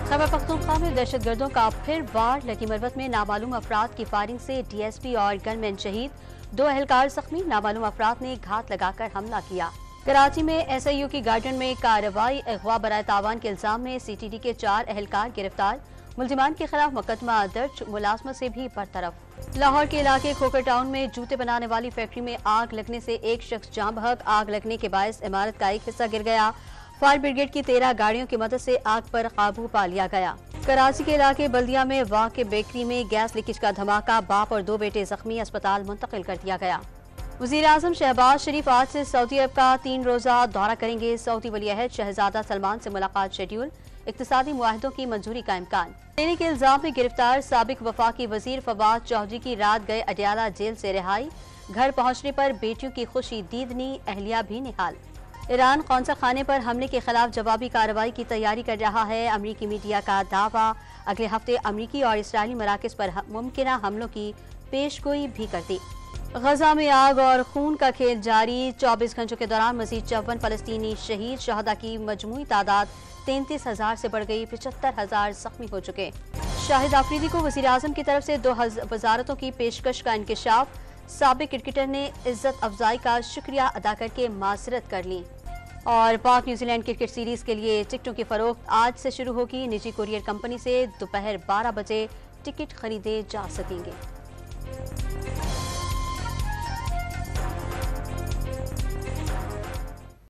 खैबर पख्तूनख्वा में दहशतगर्दों का फिर वार। लकी मरवत में नामालूम अफराद की फायरिंग से DSP और गनमैन शहीद, 2 अहलकार जख्मी। नामालूम अफराद ने घात लगाकर हमला किया। कराची में SIU की गार्डन में कार्रवाई। अगवा बराए तावान के इल्जाम में CTD के 4 अहलकार गिरफ्तार। मुल्जिमान के खिलाफ मुकदमा दर्ज, मुलाजमत से भी बरतरफ। लाहौर के इलाके खोकर टाउन में जूते बनाने वाली फैक्ट्री में आग लगने से एक शख्स जाँ बहक। आग लगने के बायस इमारत का एक हिस्सा गिर गया। फायर ब्रिगेड की 13 गाड़ियों की मदद से आग पर काबू पा लिया गया। कराची के इलाके बल्दिया में वाक़ बेकरी में गैस लीकेज का धमाका, बाप और 2 बेटे जख्मी, अस्पताल मुंतकिल कर दिया गया। वज़ीर आज़म शहबाज शरीफ आज से सऊदी अरब का 3 रोज़ा दौरा करेंगे। सऊदी वली अहद शहजादा सलमान से मुलाकात शेड्यूल। इक़्तिसादी मुआहदों की मंजूरी का इम्कान। देने के इल्जाम में गिरफ्तार साबिक वफाकी वजीर फवाद चौधरी की रात गए अडयाला जेल से रिहाई। घर पहुंचने पर बेटियों की खुशी दीदनी, अहलिया भी निहाल। ईरान कौंसल खाने पर हमले के खिलाफ जवाबी कार्रवाई की तैयारी कर रहा है। अमरीकी मीडिया का दावा। अगले हफ्ते अमरीकी और इसराइली मराकज़ पर मुमकिन हमलों की पेशगोई भी कर दी। गजा में आग और खून का खेल जारी। 24 घंटों के दौरान मजीद 54 फलस्तीनी शहीद। शहदा की मजमूई तादाद 33,000 से बढ़ गई। 75,000 जख्मी हो चुके। शाहिद आफरीदी को वज़ीर आज़म की तरफ से 2 वजारतों की पेशकश का इंकशाफ। साबिक क्रिकेटर ने इज्जत अफजाई का शुक्रिया अदा करके माजरत कर ली। और पाक न्यूजीलैंड क्रिकेट सीरीज के लिए टिकटों की फरोख्त आज से शुरू होगी। निजी कुरियर कंपनी से दोपहर 12 बजे टिकट खरीदे जा सकेंगे।